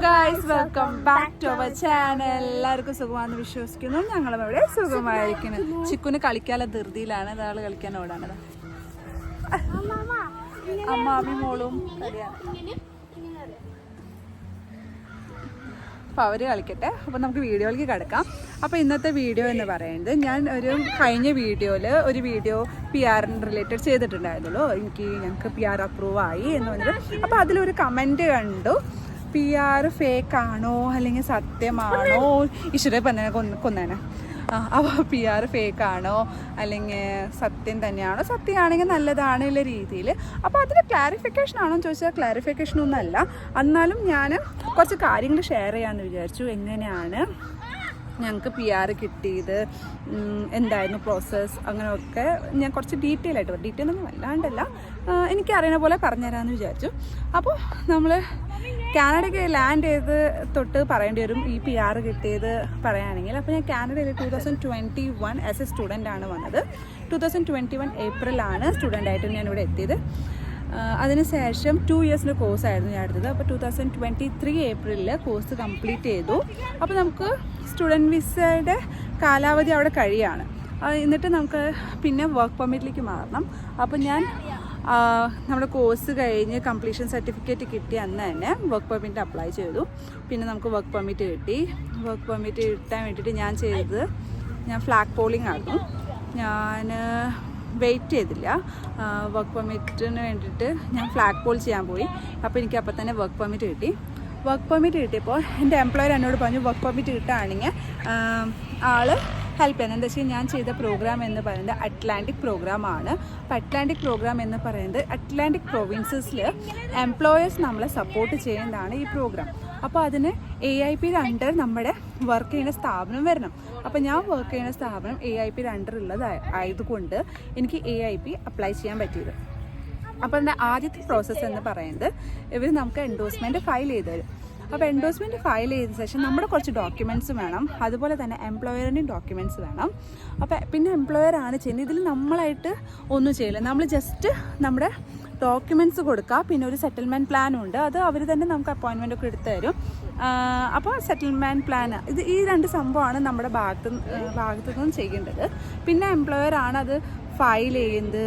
Guys, welcome back to our channel. എല്ലാവർക്കും സുഖമാണെന്ന് വിശ്വസിക്കുന്നു. ഞങ്ങളും ഇവിടെ സുഖമായിരിക്കുന്നു. ചിക്കുന് കളിക്കാനുള്ള ധൃതിയിലാണ്. ഒരാൾ കളിക്കാൻ ഓടാണത്. അമ്മാമി മോളും കളിയാണ്. അപ്പോൾ അവർ കളിക്കട്ടെ. അപ്പോൾ നമുക്ക് വീഡിയോയിലേക്ക് കിടക്കാം. അപ്പോൾ ഇന്നത്തെ വീഡിയോ എന്ന് പറയുന്നത്, ഞാൻ കഴിഞ്ഞ വീഡിയോയിൽ ഒരു വീഡിയോ PR റിലേറ്റഡ് ചെയ്തിട്ടുണ്ടായിരുന്നല്ലോ. ഞങ്ങൾക്ക് PR അപ്രൂവ് ആയി എന്ന് പറഞ്ഞിട്ട്. അപ്പോൾ അതിലൊരു കമൻറ്റ് കണ്ടു, PR ഫേക്ക് ആണോ അല്ലെങ്കിൽ സത്യമാണോ, ഈശ്വര കൊന്നേനെ. അപ്പോൾ PR ഫേക്ക് ആണോ അല്ലെങ്കിൽ സത്യം തന്നെയാണോ, സത്യമാണെങ്കിൽ നല്ലതാണെന്നുള്ള രീതിയിൽ. അപ്പോൾ അതിന് ക്ലാരിഫിക്കേഷൻ ആണോ എന്ന് ചോദിച്ചാൽ ക്ലാരിഫിക്കേഷനൊന്നുമല്ല. എന്നാലും ഞാൻ കുറച്ച് കാര്യങ്ങൾ ഷെയർ ചെയ്യാമെന്ന് വിചാരിച്ചു. എങ്ങനെയാണ് ഞങ്ങൾക്ക് PR കിട്ടിയത്, എന്തായിരുന്നു പ്രോസസ്സ്, അങ്ങനെയൊക്കെ ഞാൻ കുറച്ച് ഡീറ്റെയിൽ ഒന്നും വല്ലാണ്ടല്ല, എനിക്കറിയുന്ന പോലെ പറഞ്ഞുതരാമെന്ന് വിചാരിച്ചു. അപ്പോൾ നമ്മൾ കാനഡയ്ക്ക് ലാൻഡ് ചെയ്ത് തൊട്ട് പറയേണ്ടി വരും ഈ PR കിട്ടിയത് പറയുകയാണെങ്കിൽ. അപ്പോൾ ഞാൻ കാനഡയിൽ 2021 ആസ് എ സ്റ്റുഡൻ്റ് ആണ് വന്നത്. 2021 ഏപ്രിലാണ് സ്റ്റുഡൻ്റായിട്ട് ഞാനിവിടെ എത്തിയത്. അതിനുശേഷം 2 ഇയേഴ്സിൻ്റെ കോഴ്സായിരുന്നു ഞാൻ എടുത്തത്. അപ്പോൾ 2023 ഏപ്രിലിൽ കോഴ്സ് കംപ്ലീറ്റ് ചെയ്തു. അപ്പോൾ നമുക്ക് സ്റ്റുഡൻറ്റ് വിസയുടെ കാലാവധി അവിടെ കഴിയാണ്. എന്നിട്ട് നമുക്ക് പിന്നെ വർക്ക് പെർമിറ്റിലേക്ക് മാറണം. അപ്പോൾ ഞാൻ നമ്മുടെ കോഴ്സ് കഴിഞ്ഞ് കംപ്ലീഷൻ സർട്ടിഫിക്കറ്റ് കിട്ടി അന്ന് തന്നെ വർക്ക് പെർമിറ്റ് അപ്ലൈ ചെയ്തു. പിന്നെ നമുക്ക് വർക്ക് പെർമിറ്റ് കിട്ടി. വർക്ക് പെർമിറ്റ് കിട്ടാൻ വേണ്ടിയിട്ട് ഞാൻ ഫ്ലാഗ് പോളിംഗ് ആയിരുന്നു. ഞാൻ വെയിറ്റ് ചെയ്തില്ല. വർക്ക് പെർമിറ്റിന് വേണ്ടിയിട്ട് ഞാൻ ഫ്ലാഗ് പോൾ ചെയ്യാൻ പോയി. അപ്പോൾ എനിക്ക് അപ്പോൾ തന്നെ വർക്ക് പെർമിറ്റ് കിട്ടി. വർക്ക് പെർമിറ്റ് കിട്ടിയപ്പോൾ എൻ്റെ എംപ്ലോയർ എന്നോട് പറഞ്ഞു, വർക്ക് പെർമിറ്റ് കിട്ടുകയാണെങ്കിൽ ആൾ ഹെൽപ്പ് ചെയ്യുന്നത്. എന്താ വെച്ചാൽ ഞാൻ ചെയ്ത പ്രോഗ്രാം എന്ന് പറയുന്നത് അറ്റ്ലാന്റിക് പ്രോഗ്രാമാണ്. അപ്പോൾ അറ്റ്ലാന്റിക് പ്രോഗ്രാം എന്ന് പറയുന്നത് അറ്റ്ലാന്റിക് പ്രൊവിൻസസിൽ എംപ്ലോയേഴ്സ് നമ്മളെ സപ്പോർട്ട് ചെയ്യുന്നതാണ് ഈ പ്രോഗ്രാം. അപ്പോൾ അതിന് AIPയുടെ അണ്ടർ നമ്മുടെ വർക്ക് ചെയ്യുന്ന സ്ഥാപനം വരണം. അപ്പോൾ ഞാൻ വർക്ക് ചെയ്യുന്ന സ്ഥാപനം AIPയുടെ അണ്ടർ ആയതുകൊണ്ട് എനിക്ക് AIP അപ്ലൈ ചെയ്യാൻ പറ്റിയത്. അപ്പോൾ എൻ്റെ ആദ്യത്തെ പ്രോസസ്സ് എന്ന് പറയുന്നത്, ഇവർ നമുക്ക് എൻഡോഴ്സ്മെൻറ്റ് ഫയൽ ചെയ്ത് തരും. അപ്പോൾ എൻഡോഴ്സ്മെൻറ്റ് ഫയൽ ചെയ്ത ശേഷം നമ്മുടെ കുറച്ച് ഡോക്യുമെൻറ്റ്സ് വേണം. അതുപോലെ തന്നെ എംപ്ലോയറിൻ്റെയും ഡോക്യുമെൻറ്റ്സ് വേണം. അപ്പോൾ പിന്നെ എംപ്ലോയറാണ് ചെയ്യുന്നത്. ഇതിൽ നമ്മളായിട്ട് ഒന്നും ചെയ്യില്ല. നമ്മൾ ജസ്റ്റ് നമ്മുടെ ഡോക്യുമെൻറ്റ്സ് കൊടുക്കുക. പിന്നെ ഒരു സെറ്റിൽമെൻറ്റ് പ്ലാനും ഉണ്ട്. അത് അവർ തന്നെ നമുക്ക് അപ്പോയിൻമെൻ്റ് ഒക്കെ എടുത്തു തരും. അപ്പോൾ സെറ്റിൽമെൻറ്റ് പ്ലാൻ, ഈ 2 സംഭവമാണ് നമ്മുടെ ഭാഗത്തു നിന്നും ചെയ്യേണ്ടത്. പിന്നെ എംപ്ലോയറാണ് അത് ഫയൽ ചെയ്യുന്നത്,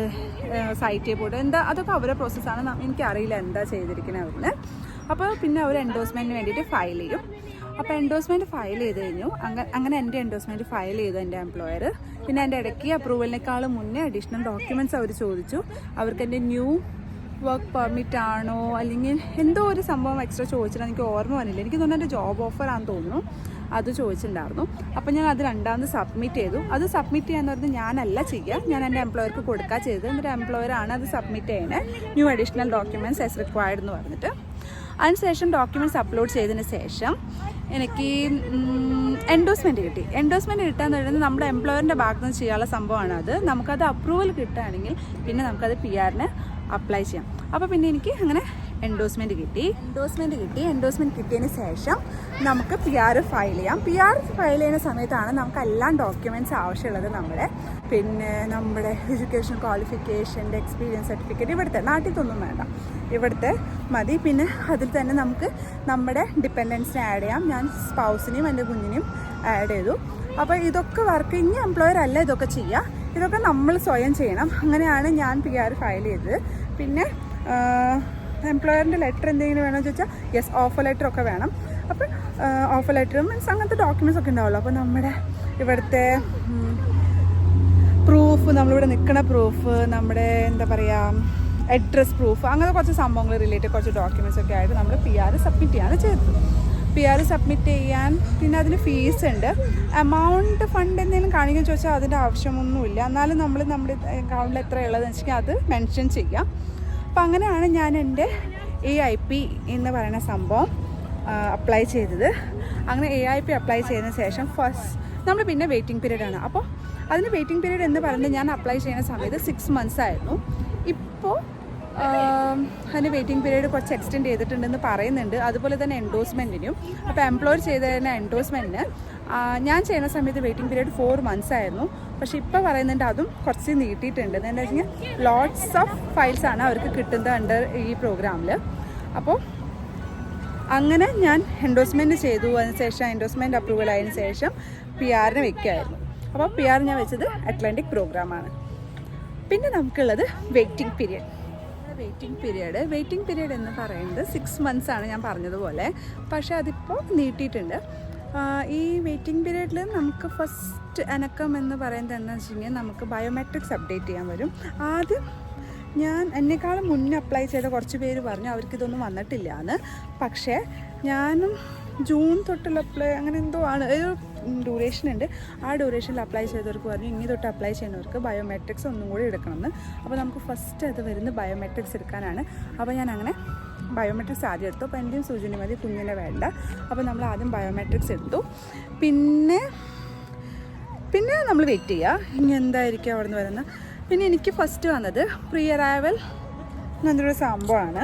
സൈറ്റ് പോയിട്ട് അതൊക്കെ അവരുടെ പ്രോസസ്സാണ്. എനിക്കറിയില്ല എന്താ ചെയ്തിരിക്കുന്നത് അവരിന്. അപ്പോൾ പിന്നെ അവർ എൻഡോഴ്സ്മെൻറ്റിന് വേണ്ടിയിട്ട് ഫയൽ ചെയ്യും. അപ്പോൾ എൻഡോഴ്സ്മെൻറ്റ് ഫയൽ ചെയ്ത് കഴിഞ്ഞു. അങ്ങനെ എൻ്റെ എൻഡോഴ്സ്മെൻറ്റ് ഫയൽ ചെയ്തു എൻ്റെ എംപ്ലോയർ. പിന്നെ എൻ്റെ ഇടയ്ക്ക് അപ്രൂവലിനേക്കാളും മുന്നേ അഡീഷണൽ ഡോക്യുമെൻറ്റ്സ് അവർ ചോദിച്ചു. അവർക്ക് എൻ്റെ ന്യൂ വർക്ക് പെർമിറ്റ് ആണോ അല്ലെങ്കിൽ എന്തോ ഒരു സംഭവം എക്സ്ട്രാ ചോദിച്ചിട്ട് എനിക്ക് ഓർമ്മ വന്നില്ല. എനിക്ക് തോന്നുന്നു എൻ്റെ ജോബ് ഓഫറാണെന്ന് തോന്നുന്നു, അത് ചോദിച്ചിട്ടുണ്ടായിരുന്നു. അപ്പോൾ ഞാൻ അത് രണ്ടാമത് സബ്മിറ്റ് ചെയ്തു. അത് സബ്മിറ്റ് ചെയ്യാന്ന് പറഞ്ഞാൽ ഞാനല്ല ചെയ്യുക, ഞാൻ എൻ്റെ എംപ്ലോയർക്ക് കൊടുക്കുക ചെയ്തത്. എന്നിട്ട് എംപ്ലോയറാണ് അത് സബ്മിറ്റ് ചെയ്യുന്നത്, new additional documents as required എന്ന് പറഞ്ഞിട്ട്. അതിനുശേഷം ഡോക്യുമെൻറ്റ്സ് അപ്ലോഡ് ചെയ്തതിന് ശേഷം എനിക്ക് എൻഡോഴ്സ്മെൻറ്റ് കിട്ടി. എൻഡോഴ്സ്മെൻറ്റ് കിട്ടാന്ന് പറയുന്നത് നമ്മുടെ എംപ്ലോയറിൻ്റെ ഭാഗത്ത് നിന്ന് ചെയ്യാനുള്ള സംഭവമാണ്. അത് നമുക്കത് അപ്രൂവൽ കിട്ടുകയാണെങ്കിൽ പിന്നെ നമുക്കത് PR-ന് അപ്ലൈ ചെയ്യാം. അപ്പോൾ പിന്നെ എനിക്ക് അങ്ങനെ എൻഡോഴ്സ്മെൻറ്റ് കിട്ടി. എൻഡോഴ്സ്മെൻറ്റ് കിട്ടിയതിന് ശേഷം നമുക്ക് PR ഫയൽ ചെയ്യാം. PR ഫയൽ ചെയ്യുന്ന സമയത്താണ് നമുക്ക് എല്ലാ ഡോക്യുമെൻറ്റ്സ് ആവശ്യമുള്ളത്. പിന്നെ നമ്മുടെ എഡ്യൂക്കേഷൻ ക്വാളിഫിക്കേഷൻ്റെ എക്സ്പീരിയൻസ് സർട്ടിഫിക്കറ്റ്, ഇവിടുത്തെ നാട്ടിലൊന്നും വേണ്ട, ഇവിടുത്തെ മതി. പിന്നെ അതിൽ തന്നെ നമുക്ക് നമ്മുടെ ഡിപ്പെൻഡൻസിനെ ആഡ് ചെയ്യാം. ഞാൻ സ്പൗസിനെയും എൻ്റെ കുഞ്ഞിനെയും ആഡ് ചെയ്തു. അപ്പോൾ ഇതൊക്കെ വർക്ക് ഇനി എംപ്ലോയർ അല്ല ഇതൊക്കെ ചെയ്യുക, ഇതൊക്കെ നമ്മൾ സ്വയം ചെയ്യണം. അങ്ങനെയാണ് ഞാൻ PR ഫയൽ ചെയ്തത്. പിന്നെ എംപ്ലോയറിൻ്റെ ലെറ്റർ എന്തെങ്കിലും വേണമെന്ന് ചോദിച്ചാൽ യെസ്, ഓഫർ ലെറ്റർ ഒക്കെ വേണം. അപ്പോൾ ഓഫർ ലെറ്റർ മീൻസ് അങ്ങനത്തെ ഡോക്യുമെൻറ്റ്സ് ഒക്കെ ഉണ്ടാവുമല്ലോ. അപ്പോൾ നമ്മുടെ ഇവിടുത്തെ പ്രൂഫ്, നമ്മളിവിടെ നിൽക്കുന്ന പ്രൂഫ്, നമ്മുടെ എന്താ പറയുക അഡ്രസ് പ്രൂഫ്, അങ്ങനെ കുറച്ച് സംഭവങ്ങൾ റിലേറ്റഡ് കുറച്ച് ഡോക്യുമെൻറ്റ്സ് ഒക്കെ ആയിട്ട് നമ്മൾ PR സബ്മിറ്റ് ചെയ്യാണ് ചെയ്തത്. PR സബ്മിറ്റ് ചെയ്യാൻ പിന്നെ അതിന് ഫീസ് ഉണ്ട്. എമൗണ്ട് ഫണ്ട് എന്തെങ്കിലും കാണിക്കാൻ ചോദിച്ചാൽ അതിൻ്റെ ആവശ്യമൊന്നുമില്ല. എന്നാലും നമ്മൾ നമ്മുടെ അക്കൗണ്ടിൽ എത്ര ഉള്ളതെന്ന് വെച്ചാൽ അത് മെൻഷൻ ചെയ്യാം. അപ്പം അങ്ങനെയാണ് ഞാൻ എൻ്റെ AIP എന്ന് പറയുന്ന സംഭവം അപ്ലൈ ചെയ്തത്. അങ്ങനെ AIP അപ്ലൈ ചെയ്തതിന് ശേഷം നമ്മൾ പിന്നെ വെയിറ്റിംഗ് പീരീഡാണ്. അപ്പോൾ അതിന് വെയിറ്റിംഗ് പീരീഡ് എന്ന് പറയുന്നത് ഞാൻ അപ്ലൈ ചെയ്യുന്ന സമയത്ത് 6 months ആയിരുന്നു. ഇപ്പോൾ അതിന് വെയിറ്റിംഗ് പീരീഡ് കുറച്ച് എക്സ്റ്റെൻഡ് ചെയ്തിട്ടുണ്ടെന്ന് പറയുന്നുണ്ട്. അതുപോലെ തന്നെ എൻഡോഴ്സ്മെൻറ്റിനും. അപ്പോൾ എംപ്ലോയർ ചെയ്ത് തരുന്ന എൻഡോഴ്സ്മെൻറ്റിന് ഞാൻ ചെയ്യുന്ന സമയത്ത് വെയിറ്റിംഗ് പീരീഡ് 4 months ആയിരുന്നു. പക്ഷേ ഇപ്പോൾ പറയുന്നുണ്ട് അതും കുറച്ച് നീട്ടിയിട്ടുണ്ട്. എന്താ വെച്ച് കഴിഞ്ഞാൽ ലോട്ട്സ് ഓഫ് ഫയൽസാണ് അവർക്ക് കിട്ടുന്നത് അണ്ടർ ഈ പ്രോഗ്രാമിൽ. അപ്പോൾ അങ്ങനെ ഞാൻ എൻഡോസ്മെൻറ്റ് ചെയ്തു. അതിനുശേഷം എൻഡോസ്മെൻറ്റ് അപ്രൂവൽ ആയതിനു ശേഷം PR വെക്കുമായിരുന്നു. അപ്പോൾ PR ഞാൻ വെച്ചത് അറ്റ്ലാന്റിക് പ്രോഗ്രാമാണ്. പിന്നെ നമുക്കുള്ളത് വെയിറ്റിംഗ് പീരിയഡ്. വെയിറ്റിംഗ് പീരിയഡ് എന്ന് പറയുന്നത് 6 months ആണ് ഞാൻ പറഞ്ഞതുപോലെ. പക്ഷേ അതിപ്പോൾ നീട്ടിയിട്ടുണ്ട്. ഈ വെയിറ്റിംഗ് പീരിയഡിൽ നമുക്ക് ഫസ്റ്റ് അനക്കം എന്ന് പറയുന്നത് എന്താണെന്ന് വെച്ച് കഴിഞ്ഞാൽ നമുക്ക് ബയോമെട്രിക്സ് അപ്ഡേറ്റ് ചെയ്യാൻ വരും. ആദ്യം ഞാൻ എന്നെക്കാളും മുന്നേ അപ്ലൈ ചെയ്ത കുറച്ച് പേര് പറഞ്ഞു അവർക്കിതൊന്നും വന്നിട്ടില്ല എന്ന്. പക്ഷേ ഞാനും ജൂൺ തൊട്ടുള്ള അപ്ലൈ അങ്ങനെ എന്തോ ആണ്, ഒരു ഡ്യൂറേഷൻ ഉണ്ട്. ആ ഡ്യൂറേഷനിൽ അപ്ലൈ ചെയ്തവർക്ക് പറഞ്ഞു ഇനി തൊട്ട് അപ്ലൈ ചെയ്യുന്നവർക്ക് ബയോമെട്രിക്സ് ഒന്നും കൂടി എടുക്കണമെന്ന്. അപ്പോൾ നമുക്ക് ഫസ്റ്റ് അത് വരുന്നത് ബയോമെട്രിക്സ് എടുക്കാനാണ്. അപ്പോൾ ഞാൻ അങ്ങനെ ബയോമെട്രിക്സ് ആദ്യം എടുത്തു. അപ്പോൾ എൻ്റെയും സൂചന മതി, കുഞ്ഞിനെ വേണ്ട. അപ്പോൾ നമ്മൾ ആദ്യം ബയോമെട്രിക്സ് എടുത്തു. പിന്നെ നമ്മൾ വെയിറ്റ് ചെയ്യുക ഇനി എന്തായിരിക്കും അവിടെ നിന്ന് വരുന്നത്. പിന്നെ എനിക്ക് ഫസ്റ്റ് വന്നത് പ്രീ അറൈവൽ എന്നൊരു സംഭവമാണ്.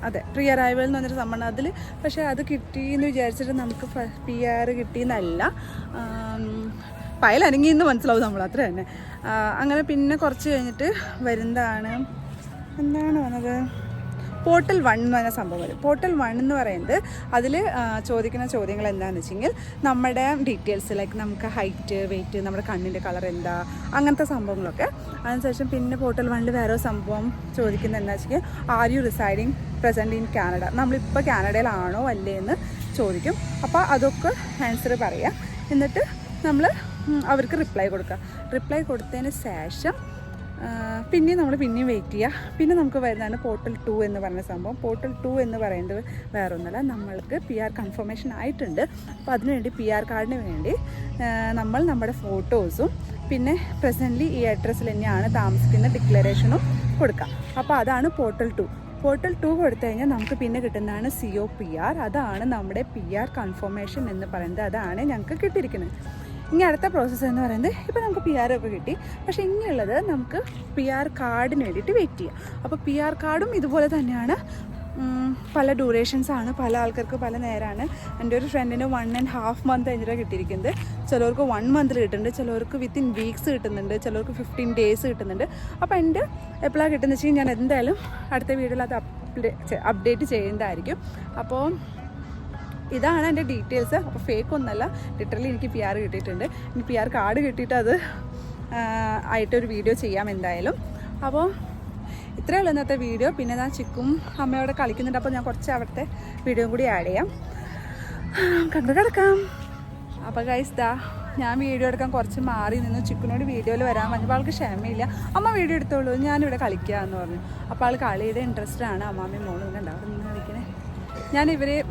അതെ, പ്രീ അറൈവൽ എന്ന് പറഞ്ഞൊരു സംഭവമാണ്. അതിൽ പക്ഷേ അത് കിട്ടിയെന്ന് വിചാരിച്ചിട്ട് നമുക്ക് PR കിട്ടിയെന്നല്ല, ഫയൽ അനങ്ങിയെന്ന് മനസ്സിലാവും നമ്മൾ, അത്ര തന്നെ. അങ്ങനെ പിന്നെ കുറച്ച് കഴിഞ്ഞിട്ട് വരുന്നതാണ് എന്താണ് വന്നത്, പോർട്ടൽ 1 എന്ന് പറഞ്ഞ സംഭവം വരും. പോർട്ടൽ 1 എന്ന് പറയുന്നത് അതിൽ ചോദിക്കുന്ന ചോദ്യങ്ങൾ എന്താണെന്ന് വെച്ചെങ്കിൽ നമ്മുടെ ഡീറ്റെയിൽസ്, ലൈക്ക് നമുക്ക് ഹൈറ്റ്, വെയിറ്റ്, നമ്മുടെ കണ്ണിൻ്റെ കളർ എന്താ, അങ്ങനത്തെ സംഭവങ്ങളൊക്കെ. അതിനുശേഷം പിന്നെ പോർട്ടൽ 1 വേറെ സംഭവം ചോദിക്കുന്നത് എന്താ വെച്ചാൽ are you residing present in Canada, നമ്മളിപ്പോൾ കാനഡയിലാണോ അല്ലേ എന്ന് ചോദിക്കും. അപ്പോൾ അതൊക്കെ ആൻസർ പറയുക. എന്നിട്ട് നമ്മൾ അവർക്ക് റിപ്ലൈ കൊടുത്തതിന് ശേഷം പിന്നെയും വെയിറ്റ് ചെയ്യുക. പിന്നെ നമുക്ക് വരുന്നതാണ് പോർട്ടൽ 2 എന്ന് പറയുന്ന സംഭവം. പോർട്ടൽ 2 എന്ന് പറയുന്നത് വേറെ ഒന്നുമല്ല, നമ്മൾക്ക് PR കൺഫർമേഷൻ ആയിട്ടുണ്ട്. അപ്പോൾ അതിനുവേണ്ടി PR കാർഡിന് വേണ്ടി നമ്മൾ നമ്മുടെ ഫോട്ടോസും പിന്നെ പ്രസൻ്റ്ലി ഈ അഡ്രസ്സിൽ തന്നെയാണ് താമസിക്കുന്ന ഡിക്ലറേഷനും കൊടുക്കാം. അപ്പോൾ അതാണ് പോർട്ടൽ 2. പോർട്ടൽ 2 കൊടുത്തു കഴിഞ്ഞാൽ നമുക്ക് പിന്നെ കിട്ടുന്നതാണ് COPR. അതാണ് നമ്മുടെ PR കൺഫർമേഷൻ എന്ന് പറയുന്നത്. അതാണ് ഞങ്ങൾക്ക് കിട്ടിയിരിക്കുന്നത്. ഇനി അടുത്ത പ്രോസസ്സ് എന്ന് പറയുന്നത് ഇപ്പോൾ നമുക്ക് PR ഒക്കെ കിട്ടി. പക്ഷേ ഇനിയുള്ളത് നമുക്ക് PR കാർഡിന് വേണ്ടിയിട്ട് വെയിറ്റ് ചെയ്യാം. അപ്പോൾ PR കാർഡും ഇതുപോലെ തന്നെയാണ്, പല ഡ്യൂറേഷൻസാണ്, പല ആൾക്കാർക്ക് പല നേരമാണ്. എൻ്റെ ഒരു ഫ്രണ്ടിന് 1.5 month കഴിഞ്ഞിട്ടാണ് കിട്ടിയിരിക്കുന്നത്. ചിലവർക്ക് 1 month കിട്ടുന്നുണ്ട്, ചിലവർക്ക് വിത്തിൻ വീക്സ് കിട്ടുന്നുണ്ട്, ചിലവർക്ക് 15 days കിട്ടുന്നുണ്ട്. അപ്പോൾ എൻ്റെ എപ്പോഴാണ് കിട്ടുന്നത് വെച്ച് കഴിഞ്ഞാൽ ഞാൻ എന്തായാലും അടുത്ത വീഡിയോയിൽ അത് അപ്ഡേറ്റ് ചെയ്യുന്നതായിരിക്കും. അപ്പോൾ ഇതാണ് എൻ്റെ ഡീറ്റെയിൽസ്. അപ്പോൾ ഫേക്ക് ഒന്നല്ല, ലിറ്ററലി എനിക്ക് PR കിട്ടിയിട്ടുണ്ട്. എനിക്ക് PR കാർഡ് കിട്ടിയിട്ട് അത് ആയിട്ടൊരു വീഡിയോ ചെയ്യാം എന്തായാലും. അപ്പോൾ ഇത്രയേ ഉള്ളൂ ഇന്നത്തെ വീഡിയോ. പിന്നെ ഞാൻ ചിക്കും അമ്മയോടെ കളിക്കുന്നുണ്ട്. അപ്പോൾ ഞാൻ കുറച്ച് അവിടുത്തെ വീഡിയോ കൂടി ആഡ് ചെയ്യാം, കണ്ടു കിടക്കാം. അപ്പോൾ ഗൈസ് ഞാൻ വീഡിയോ എടുക്കാൻ കുറച്ച് മാറി നിന്ന് ചിക്കുനോട് വീഡിയോയിൽ വരാൻ പറഞ്ഞപ്പോൾ ആൾക്ക് ക്ഷമയില്ല. അമ്മ വീഡിയോ എടുത്തോളൂ, ഞാനിവിടെ കളിക്കുക എന്ന് പറഞ്ഞു. അപ്പോൾ ആൾ കളിയുടെ ഇൻട്രസ്റ്റ് ആണ്. അമ്മാമ്മയും മോളും ഇങ്ങനെ അവിടെ നിന്ന് കളിക്കണേ.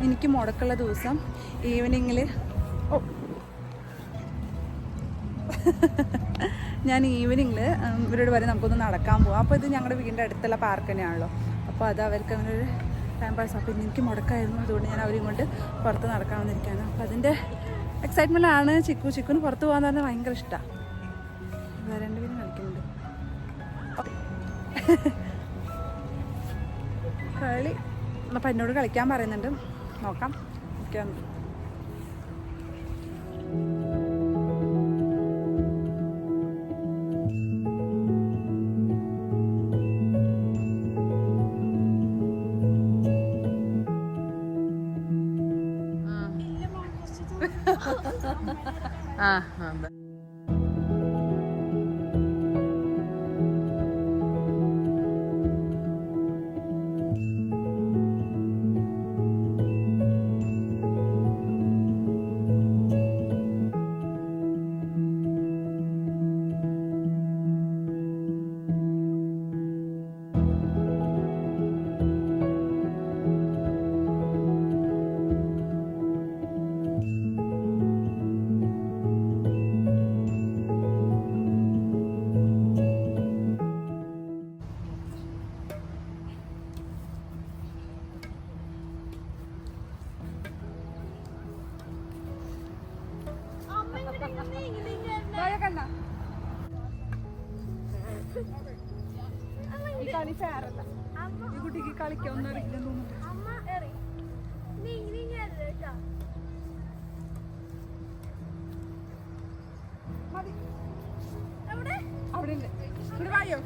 എനിക്ക് മുടക്കുള്ള ദിവസം ഈവനിങ്ങിൽ ഞാൻ ഈവനിങ്ങിൽ ഇവരോട് പറയും നമുക്കൊന്ന് നടക്കാൻ പോകാം. അപ്പോൾ ഇത് ഞങ്ങളുടെ വീടിൻ്റെ അടുത്തുള്ള പാർക്ക് തന്നെയാണല്ലോ. അപ്പോൾ അത് അവർക്ക് അങ്ങനെ ഒരു ടൈം പാസ്. അപ്പോൾ ഇന്ന് എനിക്ക് മുടക്കായിരുന്നു, അതുകൊണ്ട് ഞാൻ അവരെയും കൊണ്ട് പുറത്ത് നടക്കാൻ വന്നിരിക്കുകയാണ്. അപ്പോൾ അതിൻ്റെ എക്സൈറ്റ്മെൻറ്റാണ്. ചിക്കുന് പുറത്ത് പോകാൻ പറഞ്ഞാൽ ഭയങ്കര ഇഷ്ടമാണ്. രണ്ടുപേരും കളിക്കുന്നുണ്ട്. കളി അപ്പം എന്നോട് കളിക്കാൻ പറയുന്നുണ്ട്, നോക്കാം. ഓക്കെ, കളി ഫെയറല്ല. ഈ കുട്ടിക്ക് കളിക്കാൻ ഒന്നും അറിയില്ലെന്ന് തോന്നുന്നു. അവിടെ ഉണ്ട്, ഇവിടെ വായോ.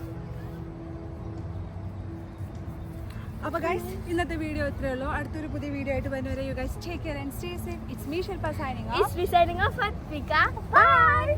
അപ്പോൾ ഗൈസ് ഇന്നത്തെ വീഡിയോ ഇത്രയേ ഉള്ളൂ. അടുത്തൊരു പുതിയ വീഡിയോ ആയിട്ട് വരുന്നവരെ you guys take care and stay safe. It's me Shilpa signing off. It's me signing off, Atvika. Bye.